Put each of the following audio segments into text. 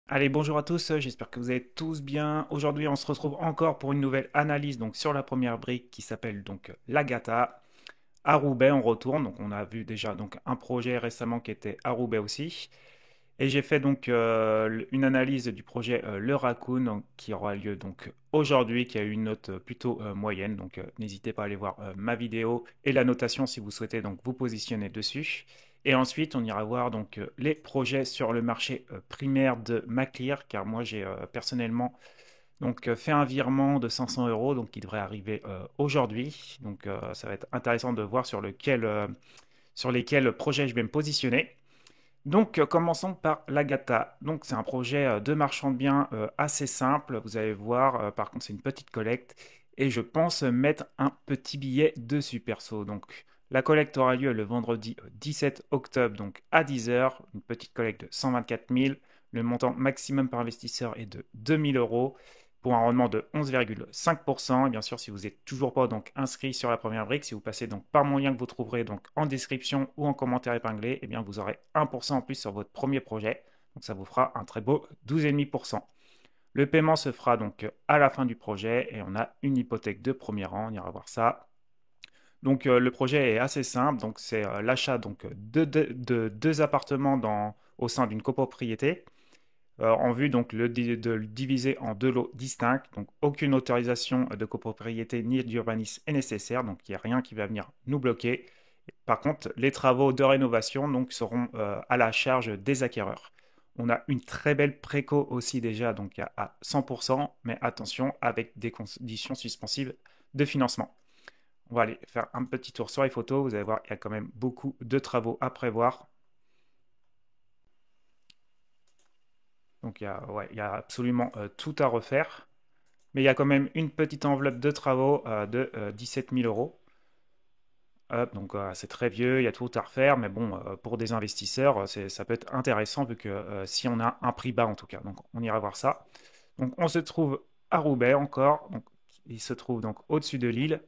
Allez, bonjour à tous, j'espère que vous allez tous bien. Aujourd'hui, on se retrouve encore pour une nouvelle analyse donc sur la première brique qui s'appelle donc l'Agata. À Roubaix, on retourne. Donc, on a vu déjà donc un projet récemment qui était à Roubaix aussi. Et j'ai fait donc une analyse du projet Le Raccoon donc, qui aura lieu donc aujourd'hui, qui a eu une note plutôt moyenne. Donc, n'hésitez pas à aller voir ma vidéo et la notation si vous souhaitez donc vous positionner dessus. Et ensuite, on ira voir donc les projets sur le marché primaire de Maclear, car moi j'ai personnellement donc fait un virement de 500 euros, donc qui devrait arriver aujourd'hui. Donc, ça va être intéressant de voir sur lesquels projets je vais me positionner. Donc, commençons par l'Agata. Donc, c'est un projet de marchand de biens assez simple. Vous allez voir, par contre, c'est une petite collecte. Et je pense mettre un petit billet dessus perso. Donc, la collecte aura lieu le vendredi 17 octobre, donc à 10 heures. Une petite collecte de 124 000. Le montant maximum par investisseur est de 2000 euros pour un rendement de 11,5%. Et bien sûr, si vous n'êtes toujours pas donc inscrit sur la première brique, si vous passez donc par mon lien que vous trouverez donc en description ou en commentaire épinglé, eh bien vous aurez 1% en plus sur votre premier projet. Donc ça vous fera un très beau 12,5%. Le paiement se fera donc à la fin du projet et on a une hypothèque de premier rang, on ira voir ça. Donc le projet est assez simple, donc c'est l'achat donc de deux appartements au sein d'une copropriété en vue donc de le diviser en deux lots distincts. Donc aucune autorisation de copropriété ni d'urbanisme est nécessaire, donc il n'y a rien qui va venir nous bloquer. Par contre, les travaux de rénovation donc, seront à la charge des acquéreurs. On a une très belle préco aussi déjà, donc à 100%, mais attention avec des conditions suspensives de financement. On va aller faire un petit tour sur les photos. Vous allez voir, il y a quand même beaucoup de travaux à prévoir. Donc ouais, il y a absolument tout à refaire. Mais il y a quand même une petite enveloppe de travaux de 17 000 euros. Hop, donc c'est très vieux, il y a tout à refaire, mais bon, pour des investisseurs, ça peut être intéressant vu que si on a un prix bas en tout cas. Donc on ira voir ça. Donc on se trouve à Roubaix encore. Donc, il se trouve donc au-dessus de Lille.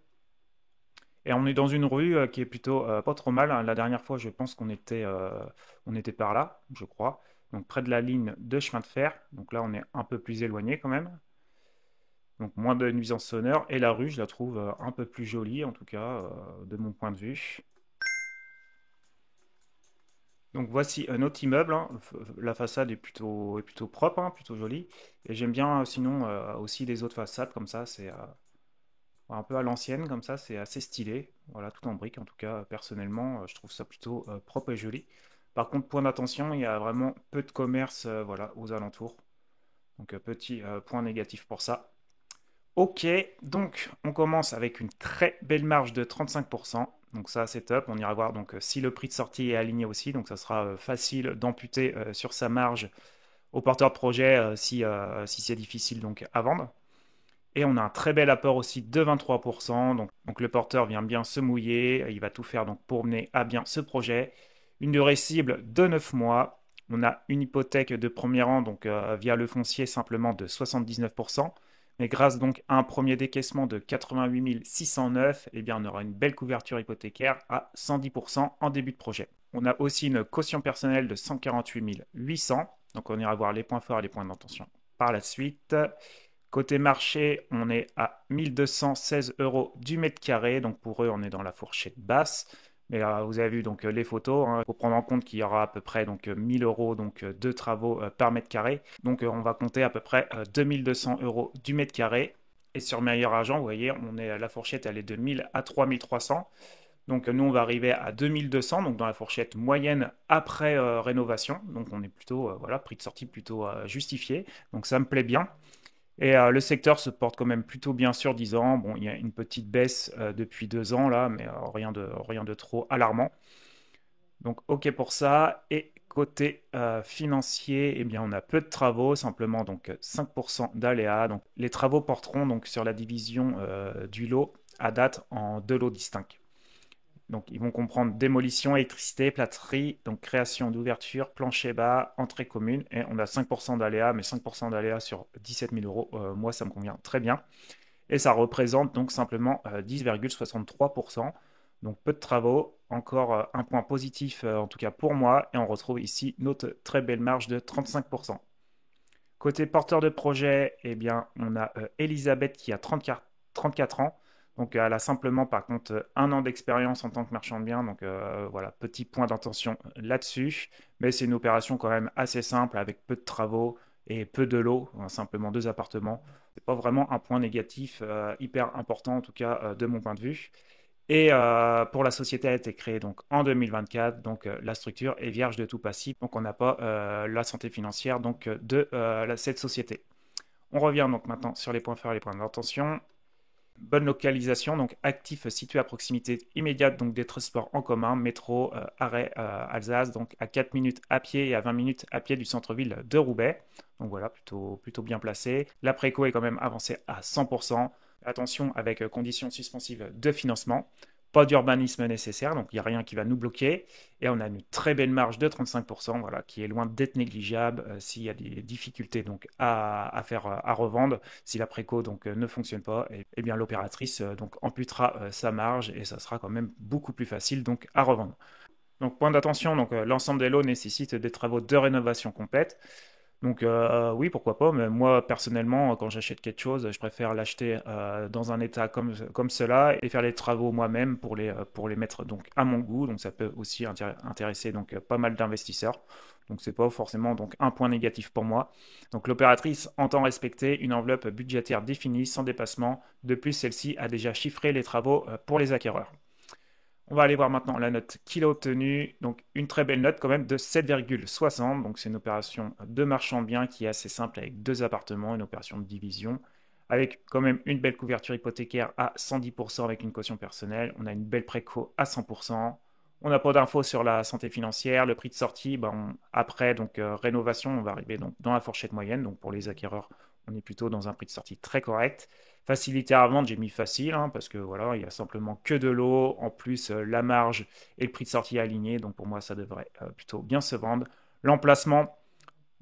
Et on est dans une rue qui est plutôt pas trop mal, hein. La dernière fois, je pense on était par là, je crois. Donc près de la ligne de chemin de fer. Donc là, on est un peu plus éloigné quand même. Donc moins de nuisances sonores. Et la rue, je la trouve un peu plus jolie, en tout cas, de mon point de vue. Donc voici un autre immeuble, hein. La façade est plutôt propre, hein, plutôt jolie. Et j'aime bien sinon aussi les autres façades comme ça, c'est un peu à l'ancienne comme ça, c'est assez stylé. Voilà, tout en briques en tout cas, personnellement, je trouve ça plutôt propre et joli. Par contre, point d'attention, il y a vraiment peu de commerce voilà, aux alentours. Donc petit point négatif pour ça. Ok, donc on commence avec une très belle marge de 35%. Donc ça c'est top. On ira voir donc si le prix de sortie est aligné aussi. Donc ça sera facile d'amputer sur sa marge au porteur de projet si c'est difficile donc à vendre. Et on a un très bel apport aussi de 23%. Donc le porteur vient bien se mouiller. Il va tout faire donc pour mener à bien ce projet. Une durée cible de 9 mois. On a une hypothèque de premier rang donc via le foncier simplement de 79%. Mais grâce donc à un premier décaissement de 88 609, eh bien on aura une belle couverture hypothécaire à 110% en début de projet. On a aussi une caution personnelle de 148 800. Donc on ira voir les points forts et les points d'intention par la suite. Côté marché, on est à 1216 euros du mètre carré. Donc pour eux, on est dans la fourchette basse. Mais vous avez vu donc les photos. Il faut prendre en compte qu'il y aura à peu près donc 1000 euros donc de travaux par mètre carré. Donc on va compter à peu près 2200 euros du mètre carré. Et sur meilleur argent, vous voyez, la fourchette elle est de 1000 à 3300. Donc nous on va arriver à 2200 donc dans la fourchette moyenne après rénovation. Donc on est plutôt voilà prix de sortie plutôt justifié. Donc ça me plaît bien. Et le secteur se porte quand même plutôt bien sur 10 ans. Bon, il y a une petite baisse depuis 2 ans là, mais rien de trop alarmant. Donc OK pour ça. Et côté financier, eh bien, on a peu de travaux, simplement donc 5% d'aléas. Donc les travaux porteront donc sur la division du lot à date en deux lots distincts. Donc, ils vont comprendre démolition, électricité, plâtrerie, donc création d'ouverture, plancher bas, entrée commune. Et on a 5% d'aléas, mais 5% d'aléas sur 17 000 euros, moi, ça me convient très bien. Et ça représente donc simplement 10,63%. Donc, peu de travaux. Encore un point positif, en tout cas pour moi. Et on retrouve ici notre très belle marge de 35%. Côté porteur de projet, eh bien, on a Elisabeth qui a 34 ans. Donc, elle a simplement, par contre, 1 an d'expérience en tant que marchand de biens. Donc, voilà, petit point d'intention là-dessus. Mais c'est une opération quand même assez simple avec peu de travaux et peu de lots, hein, simplement 2 appartements. C'est pas vraiment un point négatif hyper important, en tout cas de mon point de vue. Et pour la société, elle a été créée donc en 2024, donc la structure est vierge de tout passif, donc on n'a pas la santé financière donc de cette société. On revient donc maintenant sur les points forts et les points d'intention. Bonne localisation, donc actif situé à proximité immédiate donc des transports en commun, métro, arrêt Alsace, donc à 4 minutes à pied et à 20 minutes à pied du centre-ville de Roubaix. Donc voilà, plutôt bien placé. La préco est quand même avancée à 100%. Attention avec conditions suspensives de financement. Pas d'urbanisme nécessaire, donc il n'y a rien qui va nous bloquer. Et on a une très belle marge de 35%, voilà, qui est loin d'être négligeable s'il y a des difficultés donc, à faire à revendre. Si la préco donc, ne fonctionne pas, eh bien l'opératrice donc, amputera sa marge et ça sera quand même beaucoup plus facile donc, à revendre. Donc point d'attention, donc l'ensemble des lots nécessite des travaux de rénovation complète. Donc oui, pourquoi pas, mais moi personnellement, quand j'achète quelque chose, je préfère l'acheter dans un état comme cela et faire les travaux moi-même pour les mettre donc à mon goût. Donc ça peut aussi intéresser donc pas mal d'investisseurs. Donc c'est pas forcément donc un point négatif pour moi. Donc l'opératrice entend respecter une enveloppe budgétaire définie sans dépassement. De plus, celle-ci a déjà chiffré les travaux pour les acquéreurs. On va aller voir maintenant la note qu'il a obtenue. Donc une très belle note quand même de 7,60. Donc c'est une opération de marchand de biens qui est assez simple avec 2 appartements, une opération de division. Avec quand même une belle couverture hypothécaire à 110% avec une caution personnelle. On a une belle préco à 100%. On n'a pas d'infos sur la santé financière, le prix de sortie. Après donc rénovation, on va arriver donc dans la fourchette moyenne. Donc pour les acquéreurs, on est plutôt dans un prix de sortie très correct. Facilité à vendre, j'ai mis facile, hein, parce que voilà, il y a simplement que de l'eau. En plus, la marge et le prix de sortie aligné. Donc pour moi, ça devrait plutôt bien se vendre. L'emplacement,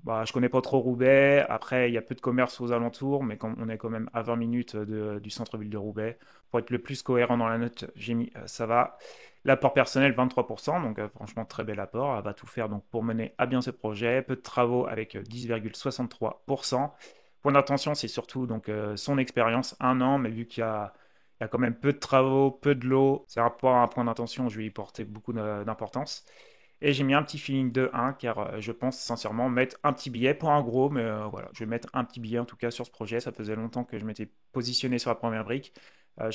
bah, je connais pas trop Roubaix. Après, il y a peu de commerce aux alentours, mais quand on est quand même à 20 minutes du centre-ville de Roubaix, pour être le plus cohérent dans la note, j'ai mis ça va. L'apport personnel, 23%, donc franchement très bel apport. Elle va tout faire donc, pour mener à bien ce projet. Peu de travaux avec 10,63%. Point d'attention, c'est surtout donc, son expérience, 1 an, mais vu qu'il y a quand même peu de travaux, peu de l'eau, c'est pas un point d'attention, je lui ai porté beaucoup d'importance. Et j'ai mis un petit feeling de 1 car je pense sincèrement mettre un petit billet, pas un gros, mais voilà, je vais mettre un petit billet en tout cas sur ce projet. Ça faisait longtemps que je m'étais positionné sur la première brique. Donc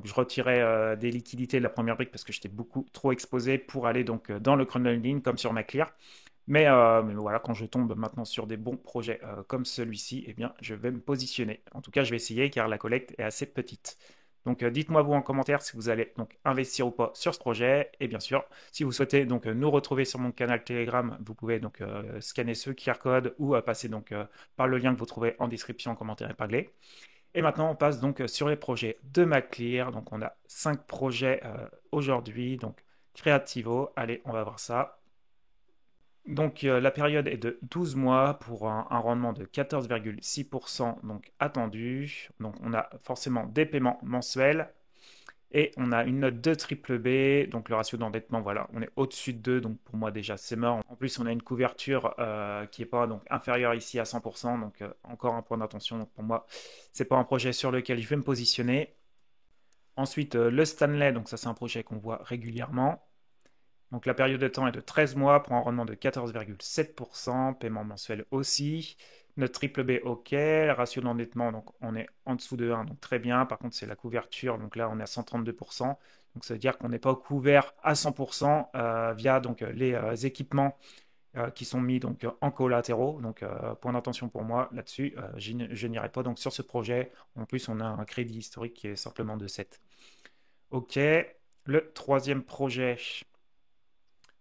je retirais des liquidités de la première brique parce que j'étais beaucoup trop exposé pour aller donc dans le crowdfunding comme sur McClear. Mais voilà, quand je tombe maintenant sur des bons projets comme celui-ci, eh bien, je vais me positionner. En tout cas, je vais essayer car la collecte est assez petite. Donc, dites-moi vous en commentaire si vous allez donc investir ou pas sur ce projet. Et bien sûr, si vous souhaitez donc nous retrouver sur mon canal Telegram, vous pouvez donc scanner ce QR code ou passer donc par le lien que vous trouvez en description en commentaire épinglé. Et maintenant, on passe donc sur les projets de McClear. Donc, on a 5 projets aujourd'hui. Donc, Creativo. Allez, on va voir ça. Donc la période est de 12 mois pour un rendement de 14,6% donc attendu. Donc on a forcément des paiements mensuels et on a une note de triple B. Donc le ratio d'endettement, voilà, on est au-dessus de 2. Donc pour moi déjà c'est mort. En plus on a une couverture qui n'est pas donc inférieure ici à 100%. Donc encore un point d'attention. Donc pour moi c'est pas un projet sur lequel je vais me positionner. Ensuite le Stanley, donc ça c'est un projet qu'on voit régulièrement. Donc la période de temps est de 13 mois pour un rendement de 14,7%, paiement mensuel aussi. Notre triple B, OK. Le ratio d'endettement, donc on est en dessous de 1, donc très bien. Par contre, c'est la couverture, donc là on est à 132%. Donc ça veut dire qu'on n'est pas couvert à 100% via donc, les équipements qui sont mis donc, en collatéraux. Donc point d'attention pour moi là-dessus, je n'irai pas donc, sur ce projet. En plus, on a un crédit historique qui est simplement de 7. OK. Le troisième projet.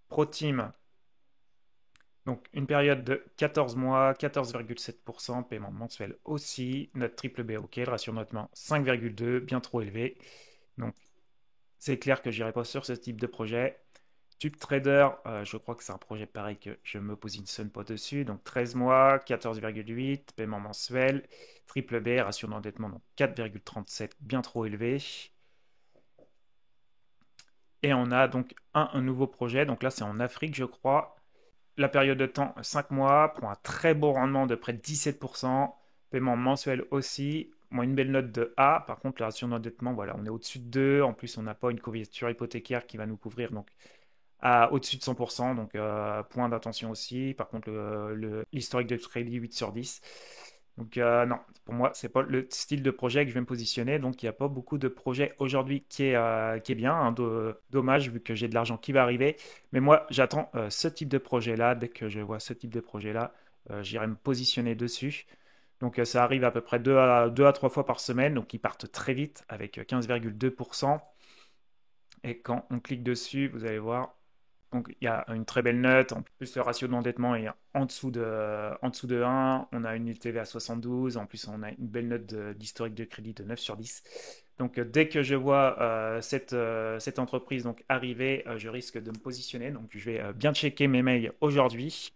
ProTeam, donc une période de 14 mois, 14,7%, paiement mensuel aussi. Notre triple B, ok, le ratio d'endettement 5,2, bien trop élevé. Donc c'est clair que j'irai pas sur ce type de projet. TubeTrader, je crois que c'est un projet pareil que je ne me positionne pas dessus. Donc 13 mois, 14,8, paiement mensuel. Triple B, ratio d'endettement donc 4,37, bien trop élevé. Et on a donc un nouveau projet. Donc là, c'est en Afrique, je crois. la période de temps, 5 mois, pour un très beau rendement de près de 17%. Paiement mensuel aussi. Moi, une belle note de A. Par contre, le ratio d'endettement, voilà, on est au-dessus de 2. En plus, on n'a pas une couverture hypothécaire qui va nous couvrir donc à au-dessus de 100%. Donc, point d'attention aussi. Par contre, l'historique de crédit 8 sur 10. Donc, non, pour moi, c'est pas le style de projet que je vais me positionner. Donc, il n'y a pas beaucoup de projets aujourd'hui qui est bien, hein. Dommage, vu que j'ai de l'argent qui va arriver. Mais moi, j'attends ce type de projet-là. Dès que je vois ce type de projet-là, j'irai me positionner dessus. Donc, ça arrive à peu près 2 à 3 fois par semaine. Donc, ils partent très vite avec 15,2%. Et quand on clique dessus, vous allez voir, donc il y a une très belle note. En plus, le ratio d'endettement est en dessous de 1. On a une LTV à 72. En plus, on a une belle note d'historique de crédit de 9 sur 10. Donc, dès que je vois cette entreprise donc, arriver, je risque de me positionner. Donc, je vais bien checker mes mails aujourd'hui.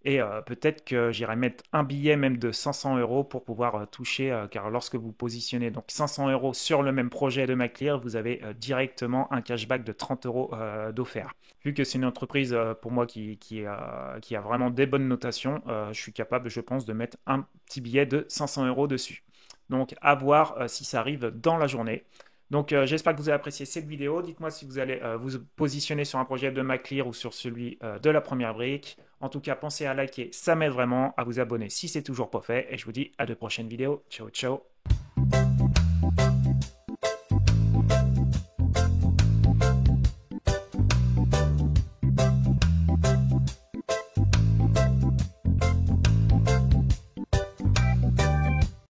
Et peut-être que j'irai mettre un billet même de 500 euros pour pouvoir toucher, car lorsque vous positionnez donc 500 euros sur le même projet de MacLear, vous avez directement un cashback de 30 euros d'offert. Vu que c'est une entreprise pour moi qui a vraiment des bonnes notations, je suis capable, je pense, de mettre un petit billet de 500 euros dessus. Donc à voir si ça arrive dans la journée. Donc j'espère que vous avez apprécié cette vidéo. Dites-moi si vous allez vous positionner sur un projet de MacLear ou sur celui de la première brique. En tout cas, pensez à liker, ça m'aide vraiment, à vous abonner si c'est toujours pas fait. Et je vous dis à de prochaines vidéos. Ciao, ciao.